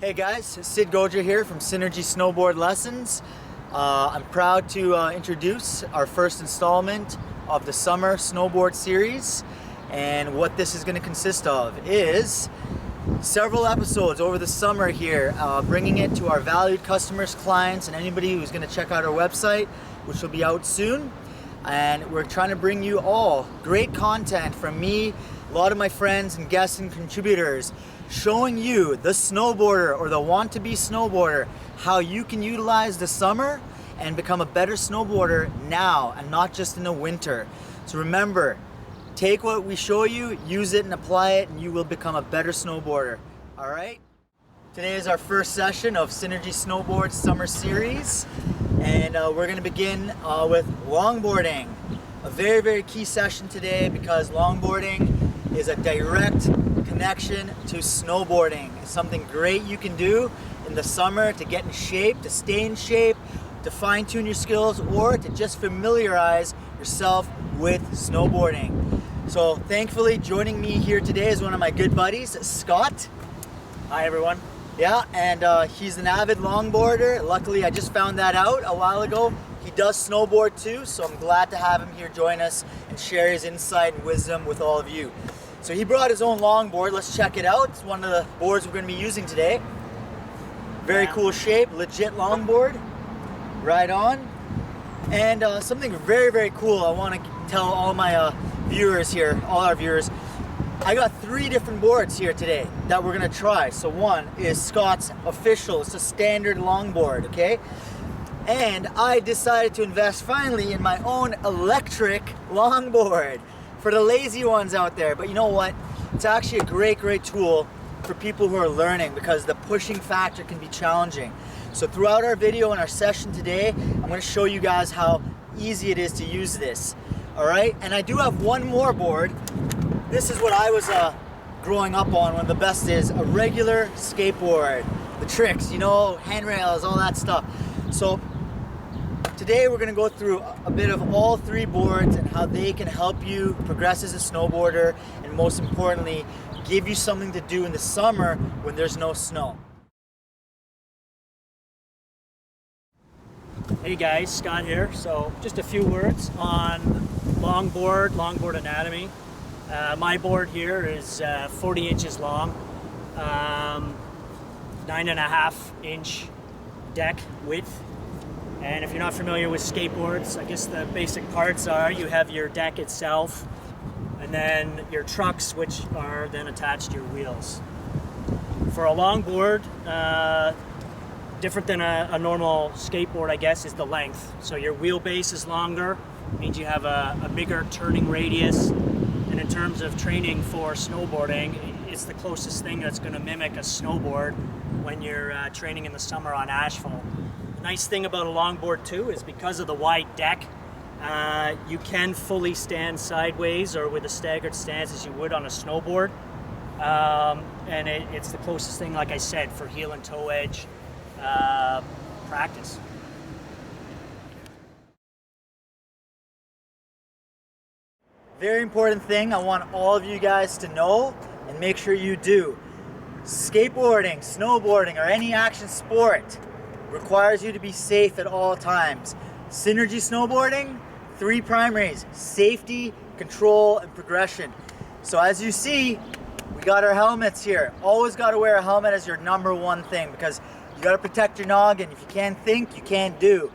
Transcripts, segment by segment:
Hey guys, Sid Goja here from Synergy Snowboard Lessons. I'm proud to introduce our first installment of the summer snowboard series, and what this is going to consist of is several episodes over the summer here, bringing it to our valued customers, clients, and anybody who's going to check out our website, which will be out soon. And we're trying to bring you all great content from me, a lot of my friends and guests and contributors, showing you, the snowboarder or the want-to-be snowboarder, how you can utilize the summer and become a better snowboarder now and not just in the winter. So remember, take what we show you, use it and apply it, and you will become a better snowboarder. All right? Today is our first session of Synergy Snowboard Summer Series, and we're going to begin with longboarding. A very, very key session today because longboarding is a direct connection to snowboarding. It's something great you can do in the summer to get in shape, to stay in shape, to fine-tune your skills, or to just familiarize yourself with snowboarding. So thankfully joining me here today is one of my good buddies, Scott. Hi everyone. Yeah, and he's an avid longboarder. Luckily I just found that out a while ago. He does snowboard too, so I'm glad to have him here join us and share his insight and wisdom with all of you. So he brought his own longboard. Let's check it out. It's one of the boards we're going to be using today. Very cool shape, legit longboard. Right on. And something very, very cool I want to tell all my viewers here, all our viewers. I got 3 different boards here today that we're going to try. So one is Scott's official. It's a standard longboard, okay? And I decided to invest finally in my own electric longboard for the lazy ones out there. But you know what? It's actually a great, great tool for people who are learning because the pushing factor can be challenging. So throughout our video and our session today, I'm going to show you guys how easy it is to use this. All right? And I do have one more board. This is what I was growing up on. One of the best is a regular skateboard. The tricks, you know, handrails, all that stuff. So today we're going to go through a bit of all 3 boards and how they can help you progress as a snowboarder, and most importantly, give you something to do in the summer when there's no snow. Hey guys, Scott here. So just a few words on longboard anatomy. My board here is 40 inches long, 9.5 inch deck width. And if you're not familiar with skateboards, I guess the basic parts are you have your deck itself and then your trucks, which are then attached to your wheels. For a longboard, different than a normal skateboard, I guess, is the length. So your wheelbase is longer, means you have a bigger turning radius. And in terms of training for snowboarding, it's the closest thing that's going to mimic a snowboard when you're training in the summer on asphalt. The nice thing about a longboard too is because of the wide deck, you can fully stand sideways or with a staggered stance as you would on a snowboard. And it's the closest thing, like I said, for heel and toe edge practice. Very important thing I want all of you guys to know and make sure you do. Skateboarding, snowboarding, or any action sport requires you to be safe at all times. Synergy snowboarding, 3 primaries: safety, control, and progression. So as you see, we got our helmets here. Always got to wear a helmet as your #1 thing because you got to protect your noggin. If you can't think, you can't do.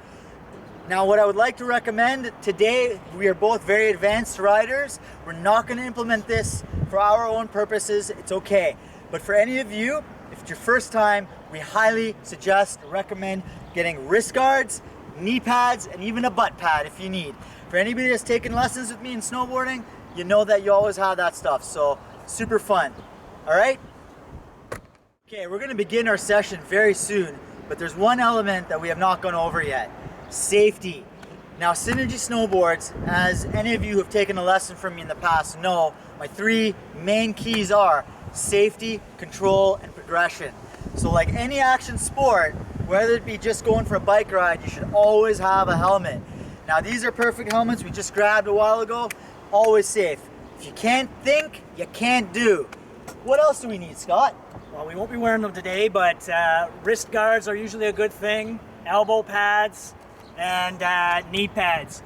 Now what I would like to recommend today, we are both very advanced riders. We're not going to implement this for our own purposes. It's okay. But for any of you, if it's your first time, we highly suggest, recommend getting wrist guards, knee pads, and even a butt pad if you need. For anybody that's taken lessons with me in snowboarding, you know that you always have that stuff. So super fun. All right? Okay, we're going to begin our session very soon, but there's one element that we have not gone over yet: safety. Now, Synergy Snowboards, as any of you who have taken a lesson from me in the past know, my 3 main keys are safety, control, and progression. So like any action sport, whether it be just going for a bike ride, you should always have a helmet. Now these are perfect helmets we just grabbed a while ago, always safe. If you can't think, you can't do. What else do we need, Scott? Well, we won't be wearing them today, but wrist guards are usually a good thing, elbow pads, and knee pads.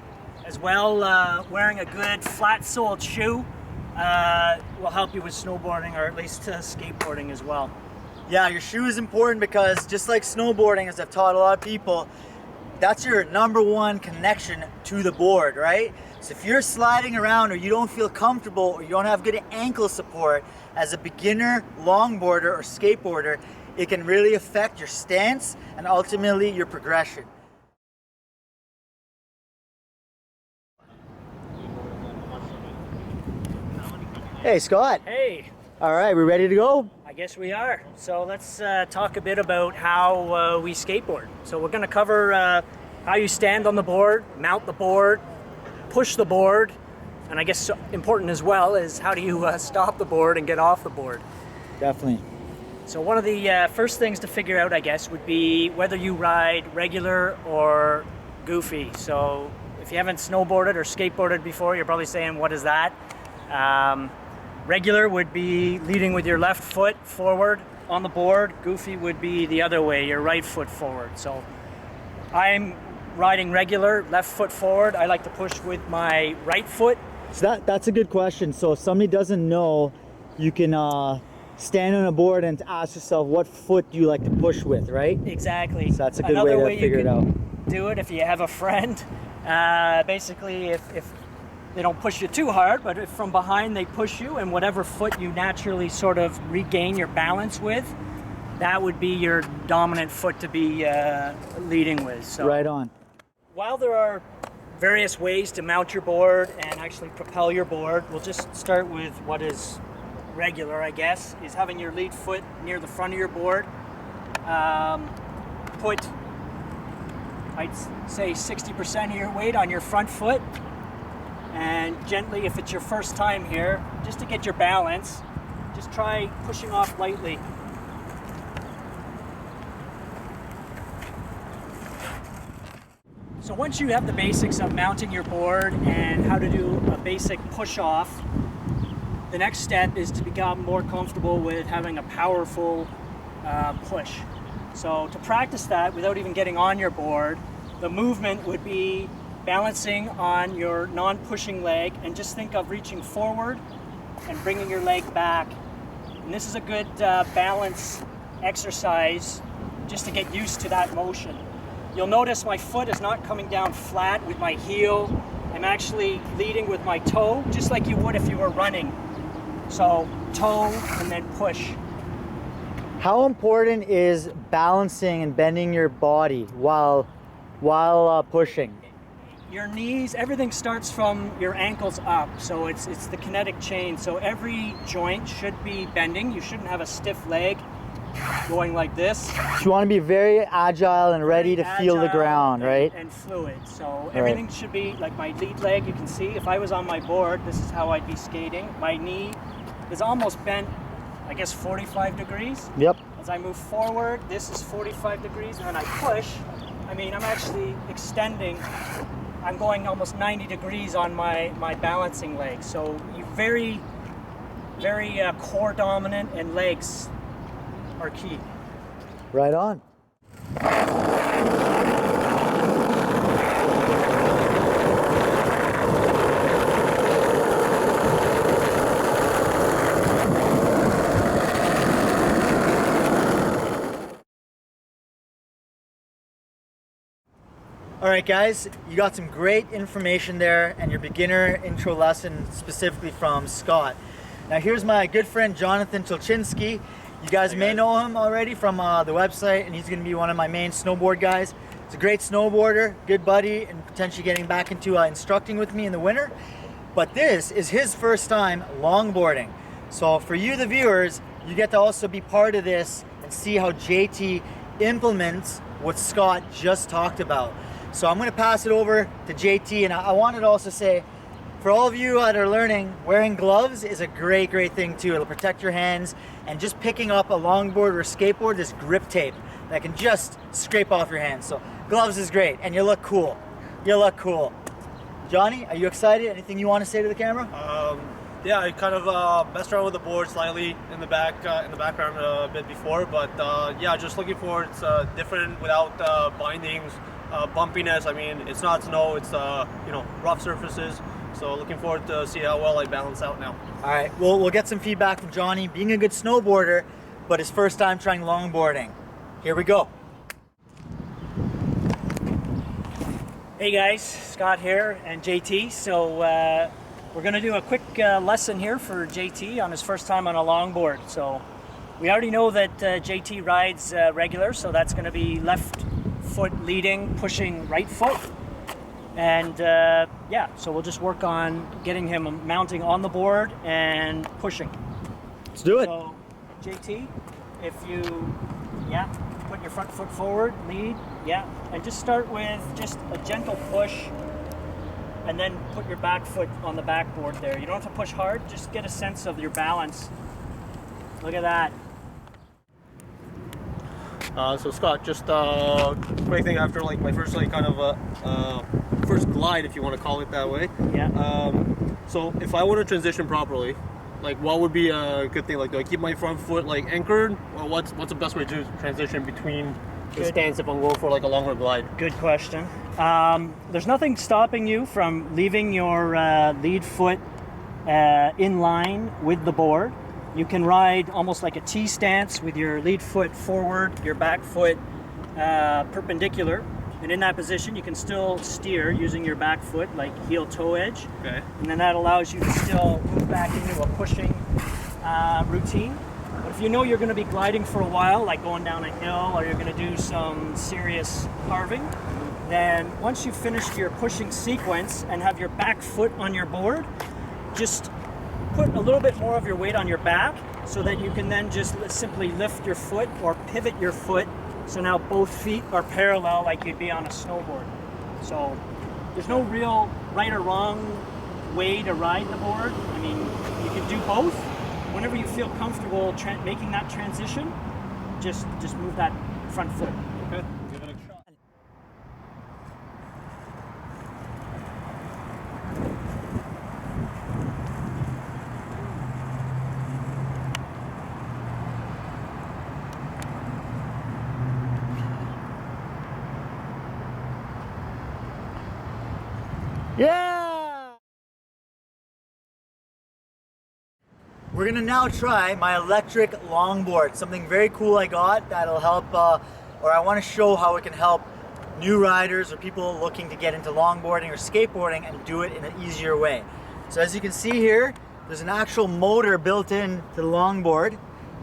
As well, wearing a good flat-soled shoe will help you with snowboarding, or at least skateboarding as well. Yeah, your shoe is important because just like snowboarding, as I've taught a lot of people, that's your number one connection to the board, right? So if you're sliding around or you don't feel comfortable or you don't have good ankle support as a beginner longboarder or skateboarder, it can really affect your stance and ultimately your progression. Hey Scott. Hey, All right, we ready to go? I guess we are. So let's talk a bit about how we skateboard. So we're going to cover how you stand on the board, mount the board, push the board, and I guess important as well is how do you stop the board and get off the board. Definitely. So one of the first things to figure out, I guess, would be whether you ride regular or goofy. So if you haven't snowboarded or skateboarded before, you're probably saying, what is that? Regular would be leading with your left foot forward on the board. Goofy would be the other way, your right foot forward. So I'm riding regular, left foot forward. I like to push with my right foot. So that's a good question. So if somebody doesn't know, you can stand on a board and ask yourself, what foot do you like to push with, right? Exactly. So that's a good Another way to figure it out. Do it if you have a friend. Basically, if they don't push you too hard, but if from behind they push you, and whatever foot you naturally sort of regain your balance with, that would be your dominant foot to be leading with. So Right on. while there are various ways to mount your board and actually propel your board, we'll just start with what is regular, I guess, is having your lead foot near the front of your board. Put, I'd say 60% of your weight on your front foot, and gently, if it's your first time here, just to get your balance, just try pushing off lightly. So once you have the basics of mounting your board and how to do a basic push off, the next step is to become more comfortable with having a powerful push. So to practice that without even getting on your board, the movement would be balancing on your non-pushing leg, and just think of reaching forward and bringing your leg back. And this is a good balance exercise just to get used to that motion. You'll notice my foot is not coming down flat with my heel. I'm actually leading with my toe, just like you would if you were running. So toe and then push. How important is balancing and bending your body while pushing? Your knees, everything starts from your ankles up, so it's the kinetic chain. So every joint should be bending. You shouldn't have a stiff leg going like this. You want to be very agile and ready to feel the ground, right? And fluid. So everything should be like my lead leg. You can see if I was on my board, this is how I'd be skating. My knee is almost bent, I guess 45 degrees. Yep. As I move forward, this is 45 degrees, and when I push, I mean, I'm actually extending. I'm going almost 90 degrees on my balancing leg. So you very, very core dominant, and legs are key. Right on. All right, guys, you got some great information there and your beginner intro lesson specifically from Scott. Now here's my good friend Jonathan Tolchinsky. You guys may know him already from the website, and he's going to be one of my main snowboard guys. He's a great snowboarder, good buddy, and potentially getting back into instructing with me in the winter. But this is his first time longboarding. So for you, the viewers, you get to also be part of this and see how JT implements what Scott just talked about. So I'm going to pass it over to JT, and I wanted to also say, for all of you that are learning, wearing gloves is a great thing too. It'll protect your hands, and just picking up a longboard or a skateboard, this grip tape that can just scrape off your hands. So gloves is great, and you look cool. You look cool. Johnny, are you excited? Anything you want to say to the camera? Yeah, I kind of messed around with the board slightly in the background a bit before, but yeah, just looking forward. It's different without bindings, bumpiness. I mean, it's not snow; it's you know, rough surfaces. So looking forward to see how well I balance out now. All right, we'll get some feedback from Johnny, being a good snowboarder, but his first time trying longboarding. Here we go. Hey guys, Scott here and JT. So we're going to do a quick lesson here for JT on his first time on a longboard. So we already know that JT rides regular, so that's going to be left foot leading, pushing right foot. And yeah, so we'll just work on getting him mounting on the board and pushing. Let's do it. So JT, if you, yeah, put your front foot forward, lead, yeah, and just start with just a gentle push, and then put your back foot on the backboard there. You don't have to push hard, just get a sense of your balance. Look at that. So Scott, just quick thing after like my first like kind of first glide, if you want to call it that way. Yeah. So if I want to transition properly, like what would be a good thing? Like, do I keep my front foot like anchored, or what's the best way to transition between the stance if I'm going for like a longer glide? Good question. There's nothing stopping you from leaving your lead foot in line with the board. You can ride almost like a T stance with your lead foot forward, your back foot perpendicular. And in that position, you can still steer using your back foot, like heel-toe edge. Okay. And then that allows you to still move back into a pushing routine. But if you know you're going to be gliding for a while, like going down a hill, or you're going to do some serious carving, then once you've finished your pushing sequence and have your back foot on your board, just put a little bit more of your weight on your back so that you can then just simply lift your foot or pivot your foot. So now both feet are parallel like you'd be on a snowboard. So there's no real right or wrong way to ride the board. I mean, you can do both. Whenever you feel comfortable making that transition, just move that front foot. Okay, give it a shot. Yeah! We're gonna now try my electric longboard, something very cool I got that'll help, or I wanna show how it can help new riders or people looking to get into longboarding or skateboarding and do it in an easier way. So as you can see here, there's an actual motor built in to the longboard,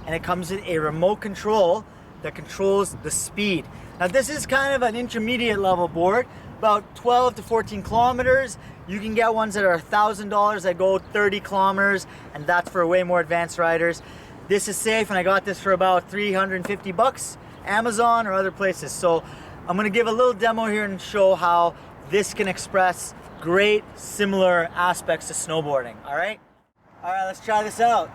and it comes with a remote control that controls the speed. Now this is kind of an intermediate level board, about 12 to 14 kilometers. You can get ones that are $1,000 that go 30 kilometers, and that's for way more advanced riders. This is safe, and I got this for about 350 bucks, Amazon or other places. So I'm gonna give a little demo here and show how this can express great similar aspects to snowboarding, all right? All right, let's try this out.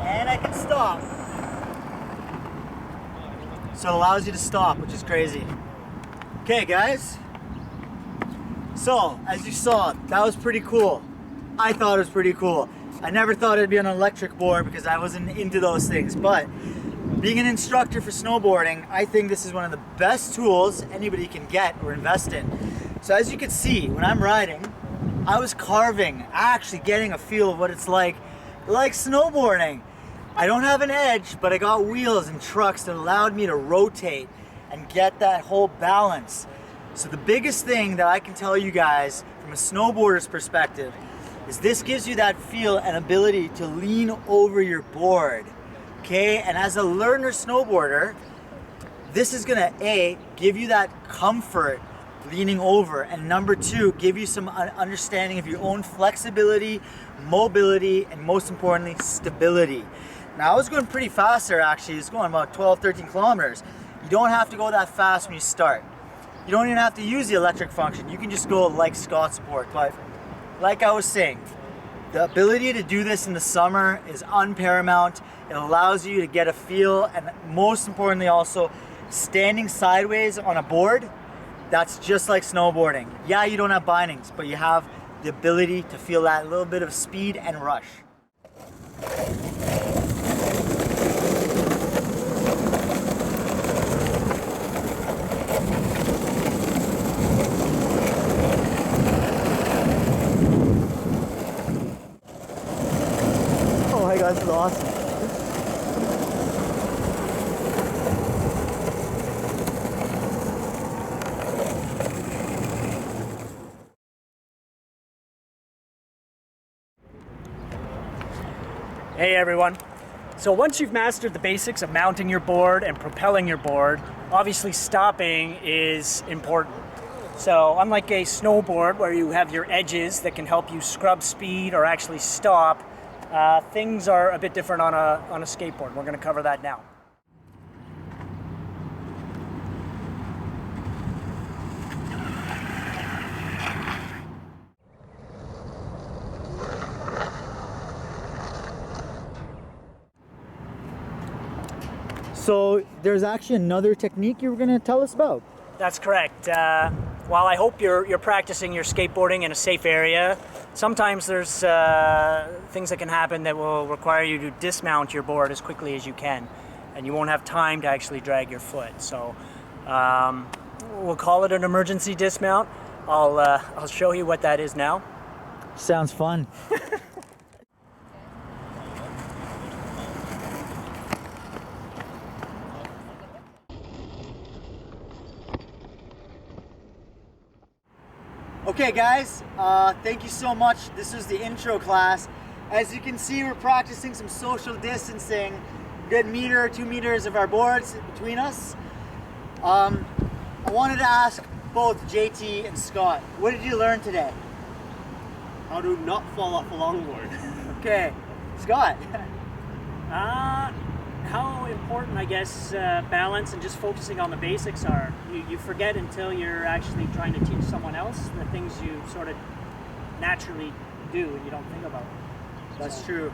And I can stop. So it allows you to stop, which is crazy. Okay guys, so as you saw, that was pretty cool. I thought it was pretty cool. I never thought it'd be on an electric board because I wasn't into those things, but being an instructor for snowboarding, I think this is one of the best tools anybody can get or invest in. So as you can see, when I'm riding, I was carving, actually getting a feel of what it's like snowboarding. I don't have an edge, but I got wheels and trucks that allowed me to rotate and get that whole balance. So the biggest thing that I can tell you guys from a snowboarder's perspective is this gives you that feel and ability to lean over your board, okay? And as a learner snowboarder, This is gonna A, give you that comfort leaning over, and number two, give you some understanding of your own flexibility, mobility, and most importantly, stability. Now I was going pretty fast there actually. It's going about 12, 13 kilometers. You don't have to go that fast when you start. You don't even have to use the electric function. You can just go like Scott Sport. But like I was saying, the ability to do this in the summer is unparamount. It allows you to get a feel, and most importantly also, standing sideways on a board, that's just like snowboarding. Yeah, you don't have bindings, but you have the ability to feel that little bit of speed and rush. Oh my God, this is awesome. Hey everyone. So once you've mastered the basics of mounting your board and propelling your board, obviously stopping is important. So unlike a snowboard where you have your edges that can help you scrub speed or actually stop, things are a bit different on a skateboard. We're going to cover that now. So there's actually another technique you were going to tell us about. That's correct. While I hope you're practicing your skateboarding in a safe area, sometimes there's things that can happen that will require you to dismount your board as quickly as you can, and you won't have time to actually drag your foot. So we'll call it an emergency dismount. I'll show you what that is now. Sounds fun. Okay guys, thank you so much. This was the intro class. As you can see, we're practicing some social distancing. Good meter, 2 meters of our boards between us. I wanted to ask both JT and Scott, what did you learn today? How to not fall off a longboard. Okay, Scott. How important, I guess, balance and just focusing on the basics are. You forget until you're actually trying to teach someone else the things you sort of naturally do and you don't think about. That's true.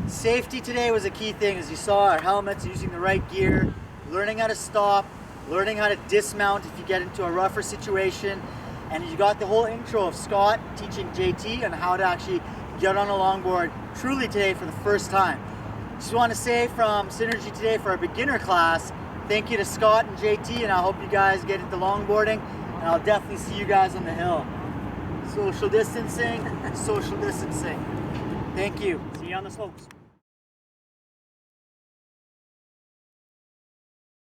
Safety today was a key thing. As you saw, our helmets, using the right gear, learning how to stop, learning how to dismount if you get into a rougher situation. And you got the whole intro of Scott teaching JT on how to actually get on a longboard truly today for the first time. Just want to say from Synergy today for our beginner class, thank you to Scott and JT, and I hope you guys get into longboarding, and I'll definitely see you guys on the hill. Social distancing, social distancing. Thank you. See you on the slopes.